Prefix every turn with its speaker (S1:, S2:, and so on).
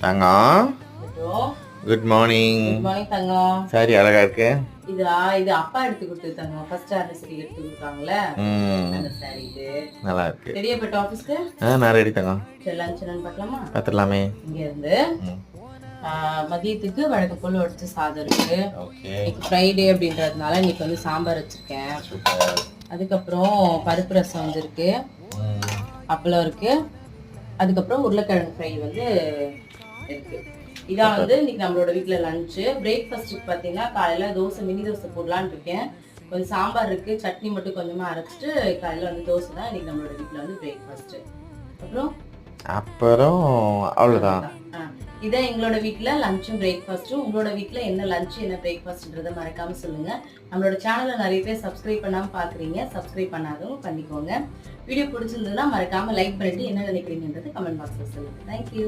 S1: தங்கம் good morning.
S2: Good morning தங்கம்.
S1: Sorry அழகா இருக்கு.
S2: இது அப்பா எடுத்து கொடுத்தது தங்கம். ஃபர்ஸ்ட் ஆனிவர்சரி எடுத்து கொடுத்தாங்கல அந்த சாரி இது.
S1: நல்லா இருக்கு.
S2: ரெடியா போய்ட்டு ஆபீஸ்க்கு?
S1: நான் ரெடி தங்கம்.
S2: சரி லஞ்ச் என்னன்னு பார்க்கலாமா?
S1: பார்த்துடலாமே.
S2: இங்க இருந்து மதியத்துக்கு வழக்கம் போல வடிச்ச சாதம் இருக்கு.
S1: ஓகே.
S2: இன்னைக்கு ஃப்ரைடே அப்படின்றதுனால இன்னைக்கு வந்து சாம்பார் வச்சிருக்கேன்.
S1: சூப்பர்.
S2: அதுக்கப்புறம் பருப்பு ரசம் வந்து இருக்கு, அப்பளம் இருக்கு, அதுக்கப்புறம் உருளைக்கிழங்கு ஃப்ரை வந்து இருக்கு. இதான் வந்து இன்னைக்கு நம்மளோட வீட்டில் லஞ்சு. பிரேக்ஃபாஸ்ட்டுக்கு பார்த்தீங்கன்னா காலையில் தோசை, மினி தோசை போடலான்னு இருக்கேன். கொஞ்சம் சாம்பார் இருக்கு, சட்னி மட்டும் கொஞ்சமாக அரைச்சிட்டு காலையில் வந்து தோசை தான் இன்னைக்கு நம்மளோட வீட்டில் வந்து பிரேக்ஃபாஸ்ட்டு. அப்புறம்
S1: அவ்வளோதான்.
S2: இதான் எங்களோட வீட்டில் லஞ்சும் பிரேக்ஃபாஸ்ட்டும். உங்களோட வீட்டில் என்ன லஞ்ச் என்ன பிரேக்ஃபாஸ்ட்ன்றதை மறக்காமல் சொல்லுங்கள். நம்மளோட சேனலை நிறைய பேர் சப்ஸ்கிரைப் பண்ணாமல் பார்க்குறீங்க. சப்ஸ்கிரைப் பண்ணாதவங்க பண்ணிக்கோங்க. வீடியோ பிடிச்சிருந்ததுன்னா மறக்காமல் லைக் பண்ணிட்டு என்ன நினைக்கிறீங்கன்றது கமெண்ட் பாக்ஸில் சொல்லுங்கள். தேங்க்யூ.